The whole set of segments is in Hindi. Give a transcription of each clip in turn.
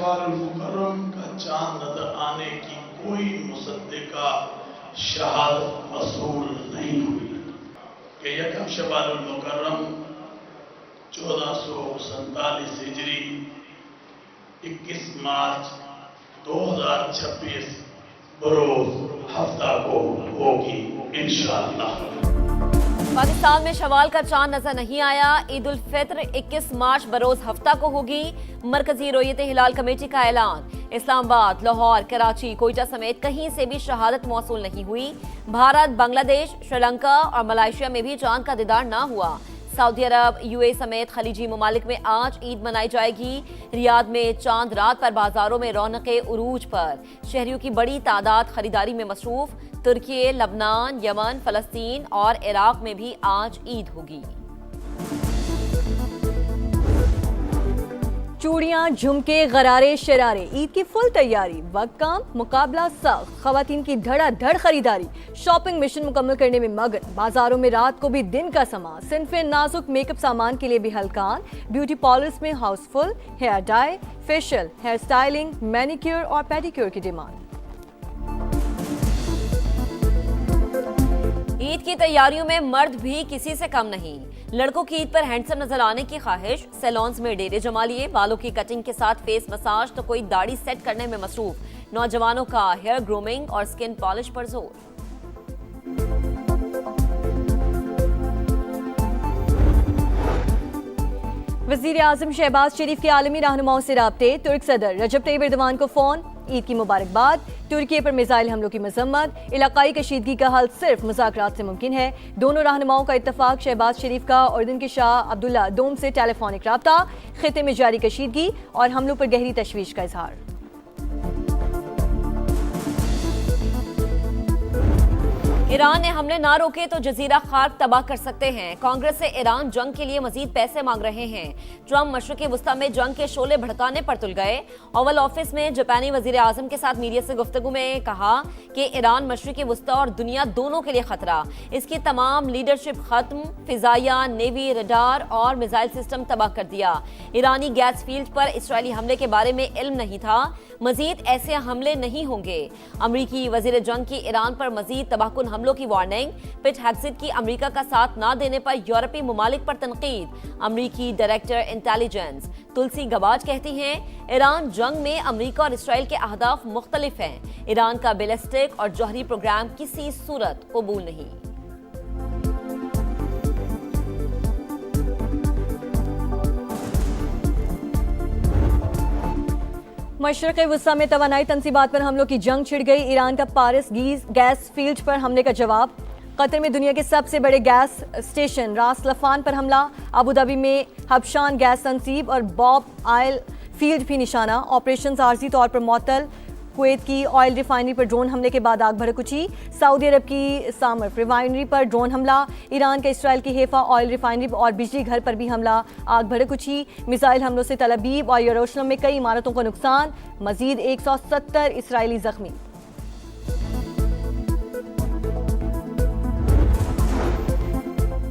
शवाल मुकर्रम का चांद नजर आने की कोई मुसद्दिका शहादत मसूल नहीं हुई कि यकम शवाल मुकर्रम 1447 हिजरी 21 मार्च 2026 बरोज हफ्ता को होगी इंशाअल्लाह। पाकिस्तान में शवाल का चांद नजर नहीं आया। ईद उल फित्र 21 मार्च बरोज हफ्ता को होगी। मरकजी रोयत हिलाल कमेटी का ऐलान। इस्लामाबाद, लाहौर, कराची, कोयटा समेत कहीं से भी शहादत मौसूल नहीं हुई। भारत, बांग्लादेश, श्रीलंका और मलेशिया में भी चांद का दीदार ना हुआ। सऊदी अरब, यूएई समेत खलीजी ममालिक में आज ईद मनाई जाएगी। रियाद में चांद रात पर बाजारों में रौनकें उरूज पर। शहरियों की बड़ी तादाद खरीदारी में मसरूफ। तुर्की, लबनान, यमन, फलस्तीन और इराक में भी आज ईद होगी। चूड़ियां, झुमके, गरारे, शरारे, ईद की फुल तैयारी। वक्त कम, मुकाबला सख्त। खवातीन की धड़ाधड़ खरीदारी। शॉपिंग मिशन मुकम्मल करने में मगन। बाजारों में रात को भी दिन का समा। सिन्फे नाजुक मेकअप सामान के लिए भी हलकान। ब्यूटी पार्लर्स में house full. Hair dye, facial, hair styling, manicure और पेडिक्योर की डिमांड। ईद की तैयारियों में मर्द भी किसी से कम नहीं। लड़कों की ईद पर हैंडसम नजर आने की ख्वाहिश। सैलून्स में डेरे जमा लिए। बालों की कटिंग के साथ फेस मसाज तो कोई दाढ़ी सेट करने में मसरूफ। नौजवानों का हेयर ग्रूमिंग और स्किन पॉलिश पर जोर। वजीर आजम शहबाज शरीफ के आलमी रहनुमाओं से राब्ते। तुर्क सदर रजब तैयब एर्दोगान को फोन। ईद की मुबारकबाद। तुर्की पर मिसाइल हमलों की मजम्मत। इलाकाई कशीदगी का हल सिर्फ मुज़ाकरात से मुमकिन है। दोनों रहनुमाओं का इत्तफाक। शहबाज शरीफ का उर्दन के शाह अब्दुल्ला दोम से टेलीफोनिक राब्ता। खिते में जारी कशीदगी और हमलों पर गहरी तशवीश का इजहार। ईरान ने हमले ना रोके तो जजीरा खार्क तबाह कर सकते हैं। कांग्रेस से ईरान जंग के लिए मजीद पैसे मांग रहे हैं। ट्रंप मशरिकी वस्ता में जंग के शोले भड़काने पर तुल गए। ओवल ऑफिस में जापानी वजीर आजम के साथ मीडिया से गुफ्तगू में कहा कि ईरान मशरिकी वस्ता और दुनिया दोनों के लिए खतरा। इसकी तमाम लीडरशिप खत्म। फिजाइया, नेवी, रडार और मिसाइल सिस्टम तबाह कर दिया। ईरानी गैस फील्ड पर इसराइली हमले के बारे में इल्म नहीं था। मजीद ऐसे हमले नहीं होंगे। अमरीकी वजीर जंग की ईरान पर मजीद तबाहकुन हमलों की वार्निंग। पिट हेग्सेट की अमरीका का साथ ना देने पर यूरोपीय ममालिक पर तनकीद। अमरीकी डायरेक्टर इंटेलिजेंस तुलसी गबाज कहती हैं ईरान जंग में अमरीका और इसराइल के अहदाफ मुख्तलिफ हैं। ईरान का बैलिस्टिक और जौहरी प्रोग्राम किसी सूरत कबूल नहीं। मशरक़ वस्ता में तवानाई तंसीबात पर हमलों की जंग छिड़ गई। ईरान का पारस गैस फील्ड पर हमले का जवाब। कतर में दुनिया के सबसे बड़े गैस स्टेशन रास लफान पर हमला। अबू धाबी में हबशान गैस तंसीब और बॉब ऑयल फील्ड भी निशाना। ऑपरेशन आर्जी तौर पर मुअत्तल। कुवैत की ऑयल रिफाइनरी पर ड्रोन हमले के बाद आग भड़क उठी। सऊदी अरब की सामर रिफाइनरी पर ड्रोन हमला। ईरान का इसराइल की हेफा ऑयल रिफाइनरी और बिजली घर पर भी हमला, आग भड़क उठी। मिसाइल हमलों से तल अबीब और यरूशलेम में कई इमारतों को नुकसान। मजीद 170 इसराइली जख्मी।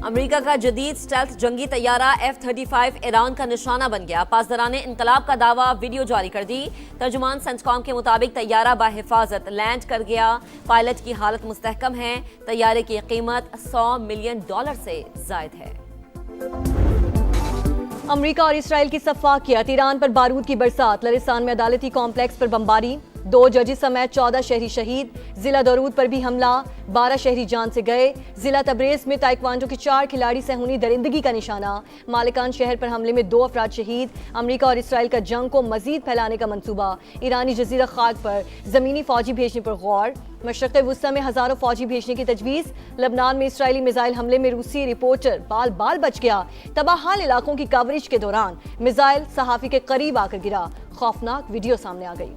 अमेरिका का जदीद स्टेल्थ जंगी तैयारा F-35 ईरान का निशाना बन गया। पासदारान इनकलाब का दावा, वीडियो जारी कर दी। तर्जुमान सेंसकॉम के मुताबिक तैयारा बाहिफाजत लैंड कर गया। पायलट की हालत मुस्तहकम है। तैयारे की कीमत $100 मिलियन से जायद है। अमेरिका और इसराइल की सफाकियत। ईरान पर बारूद की बरसात। लरिस्तान में अदालती कॉम्प्लेक्स पर बमबारी। 2 जजेस समेत 14 शहरी शहीद। जिला दरूद पर भी हमला। 12 शहरी जान से गए। जिला तबरेज में ताइक्वांडो के 4 खिलाड़ी सेहूनी दरिंदगी का निशाना। मालिकान शहर पर हमले में 2 अफराद शहीद। अमेरिका और इसराइल का जंग को मजीद फैलाने का मंसूबा। ईरानी जजीरा खाक पर जमीनी फौजी भेजने पर गौर। मशरक़ वस्ता में हजारों फौजी भेजने की तजवीज़। लबनान में इसराइली मिसाइल हमले में रूसी रिपोर्टर बाल बाल बच गया। तबाहाल इलाकों की कवरेज के दौरान मिसाइल सहाफ़ी के करीब आकर गिरा। खौफनाक वीडियो सामने आ गई।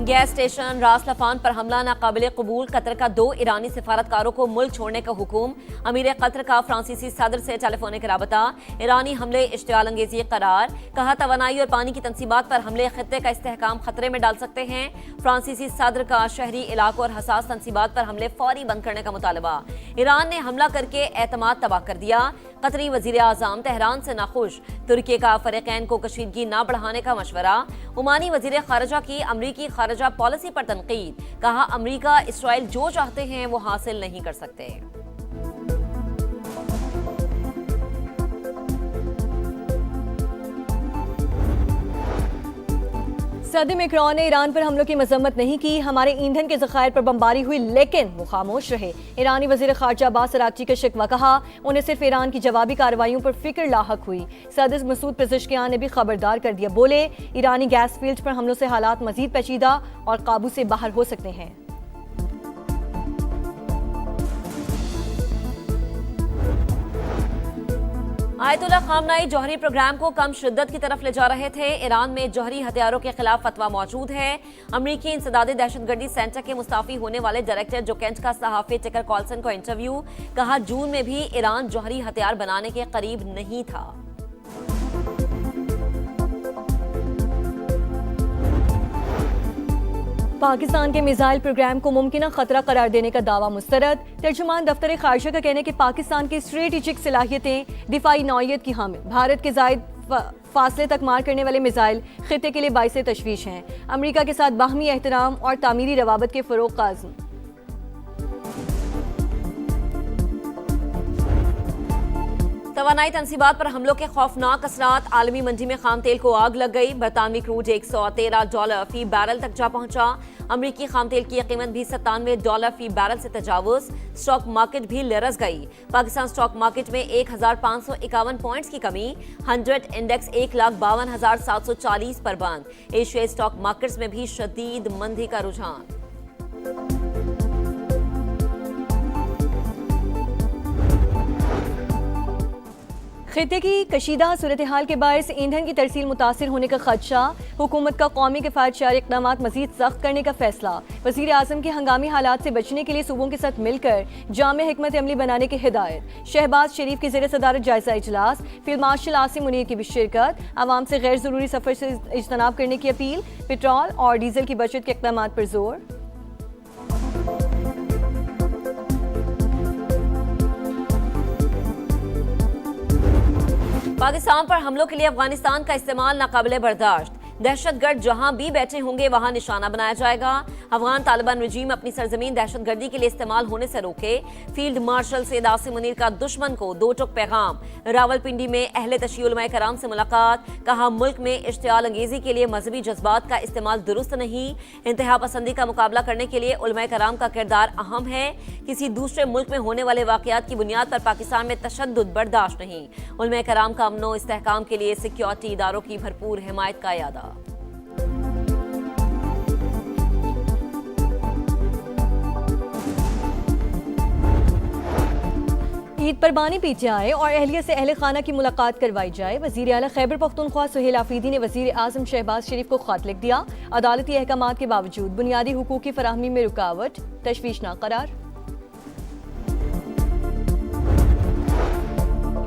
गैस स्टेशन रास लफान पर हमला नाकाबिले कबूल। कतर का 2 ईरानी सिफारतकारों को मुल्क छोड़ने का हुक्म। अमीर कतर का फ्रांसीसी सदर से टेलीफोनिक राबता। ईरानी हमले इश्तियाल अंगेजी करार। कहा तवानाई और पानी की तनसीबात पर हमले खत्ते का इस्तेहकाम खतरे में डाल सकते हैं। फ्रांसीसी सदर का शहरी इलाकों और हसास तनसीबात पर हमले फौरी बंद करने का मुतालबा। ईरान ने हमला करके एतमाद तबाह कर दिया। कतरी वजीर आजम तेहरान से नाखुश। तुर्की का फरीकैन को कशीदगी न बढ़ाने का मशवरा। ओमानी वजीर खारजा की अमरीकी खारजा पॉलिसी पर तनकीद। कहा अमरीका इसराइल जो चाहते हैं वो हासिल नहीं कर सकते। सदर मैक्रोन ने ईरान पर हमलों की मजम्मत नहीं की। हमारे ईंधन के ज़खायर पर बमबारी हुई लेकिन वो खामोश रहे। ईरानी वजीर खारजा अब्बास अरागची का शिकवा। कहा उन्हें सिर्फ ईरान की जवाबी कार्रवाइयों पर फिक्र लाहक हुई। सदर मसूद पेज़ेश्कियान ने भी खबरदार कर दिया। बोले ईरानी गैस फील्ड पर हमलों से हालात मजीद पेचीदा और काबू से बाहर हो सकते हैं। आयतुल्ला खामनाई जौहरी प्रोग्राम को कम शिद्दत की तरफ ले जा रहे थे। ईरान में जौहरी हथियारों के खिलाफ फतवा मौजूद है। अमरीकी इंसदादी दहशतगर्दी सेंटर के मुस्ताफी होने वाले डायरेक्टर जोकेंच का सहाफी टिकर कॉल्सन को इंटरव्यू। कहा जून में भी ईरान जौहरी हथियार बनाने के करीब नहीं था। पाकिस्तान के मिसाइल प्रोग्राम को मुमकिन खतरा करार देने का दावा मुस्तरद। तर्जुमान दफ्तर खारजा का कहना है कि पाकिस्तान की स्ट्रेटेजिक सलाहियतें दिफाई नौयत की हामिल। भारत के जायद फासले तक मार करने वाले मिसाइल खित्ते के लिए बाइसे तशवीश हैं। अमरीका के साथ बाहमी एहतराम और तामीरी रवाबत के फरोग का अज़्म। तवानाई तनसीबात पर हमलों के खौफनाक असरात। आलमी मंडी में खाम तेल को आग लग गई। बरतानवी क्रूड $113 फी बैरल तक जा पहुंचा। अमरीकी खाम तेल की कीमत भी $97 फी बैरल से तजावुज। स्टॉक मार्केट भी लरस गई। पाकिस्तान स्टॉक मार्केट में 1551 पॉइंट्स की कमी। 100 इंडेक्स 1,52,740 पर बंद। एशियाई स्टॉक मार्केट्स में भी शदीद मंदी का रुझान। खित्ते की कशीदा सूरत हाल के बायस ईंधन की तरसील मुतासिर होने का खदशा। हुकूमत का कौमी किफायत शहरी इक़दाम मजीद सख्त करने का फैसला। वज़ीर आज़म की हंगामी हालात से बचने के लिए सूबों के साथ मिलकर जामे हिकमत अमली बनाने की हिदायत। शहबाज शरीफ की ज़ेर सदारत जायजा इजलास। फील्ड मार्शल आसिम मुनीर की भी शिरकत। आवाम से गैर ज़रूरी सफ़र से इज्तनाब करने की अपील। पेट्रोल और डीजल की बचत के इक़दाम पर जोर। पाकिस्तान पर हमलों के लिए अफगानिस्तान का इस्तेमाल नाकाबिले बर्दाश्त। दहशतगर्द जहां भी बैठे होंगे वहां निशाना बनाया जाएगा। अफगान तालिबान रजीम अपनी सरजमीन दहशतगर्दी के लिए इस्तेमाल होने से रोके। फील्ड मार्शल सैयद आसिम मुनीर का दुश्मन को 2 टुक पैगाम। रावलपिंडी में अहले तशय्युल उलमाए कराम से मुलाकात। कहा मुल्क में इश्तियाल अंगेजी के लिए मजहबी जज्बात का इस्तेमाल दुरुस्त नहीं। इंतहा पसंदी का मुकाबला करने के लिए उलमाए कराम का किरदार अहम है। किसी दूसरे मुल्क में होने वाले वाकयात की बुनियाद पर पाकिस्तान में तशद्दुद बर्दाश्त नहीं। उलमाए कराम का अमनो इस्तेहकाम के लिए सिक्योरिटी इदारों की भरपूर हिमायत का यादा। ईद पर बानी पीछे आए और अहलिया से अहले खाना की मुलाकात करवाई जाए। वज़ीर आला खैबर पख्तूनख्वा सुहेल आफरीदी ने वज़ीर आज़म शहबाज शरीफ को खत लिख दिया। अदालती अहकामात के बावजूद बुनियादी हुकूक की फराहमी में रुकावट, तशवीशनाक करार।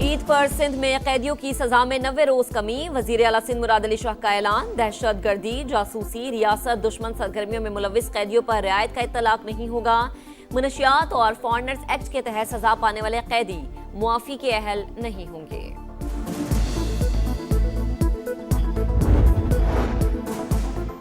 ईद पर सिंध में कैदियों की सजा में 90 रोज कमी। वजीर आला सिंध मुराद अली शाह का ऐलान। दहशत गर्दी, जासूसी, रियासत दुश्मन सरगर्मियों में मुलविस कैदियों पर रियायत का इतलाक नहीं होगा। मुनशियात और फॉरेनर्स एक्ट के तहत सजा पाने वाले कैदी मुआफी के अहल नहीं होंगे।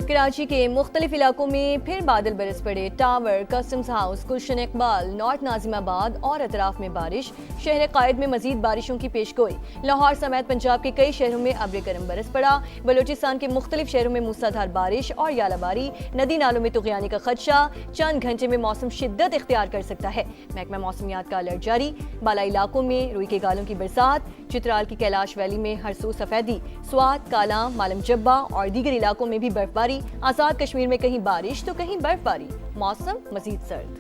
कराची के मुख्तलिफ इलाकों में फिर बादल बरस पड़े। टावर, कस्टम्स हाउस, गुलशन इकबाल, नॉर्थ नाजिमाबाद और अतराफ में बारिश। शहर कायद में मजीद बारिशों की पेशगोई। लाहौर समेत पंजाब के कई शहरों में अब्र करम बरस पड़ा। बलोचिस्तान के मुख्तलिफ शहरों में मूसलाधार बारिश और यालाबारी। नदी नालों में तुगयानी का खदशा। चंद घंटे में मौसम शिद्दत इख्तियार कर सकता है। महकमा मौसमियात का अलर्ट जारी। बालाई इलाकों में रुई के गालों की बरसात। चित्राल की कैलाश वैली में हरसू सफेदी। स्वात, कालाम, मालम जब्बा और दीगर इलाकों में भी बर्फबारी। आजाद कश्मीर में कहीं बारिश तो कहीं बर्फबारी। मौसम मजीद सर्द।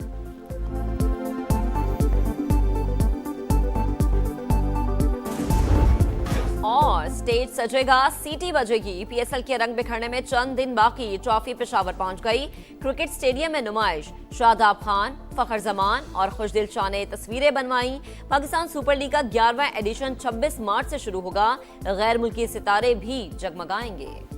और स्टेज सजेगा, सीटी बजेगी। पीएसएल के रंग बिखरने में चंद दिन बाकी, ट्रॉफी पेशावर पहुंच गई। क्रिकेट स्टेडियम में नुमाइश, शादाब खान, फखर जमान और खुशदिल शाह ने तस्वीरें बनवाई। पाकिस्तान सुपर लीग का 11वां एडिशन 26 मार्च से शुरू होगा। गैर मुल्की सितारे भी जगमगाएंगे।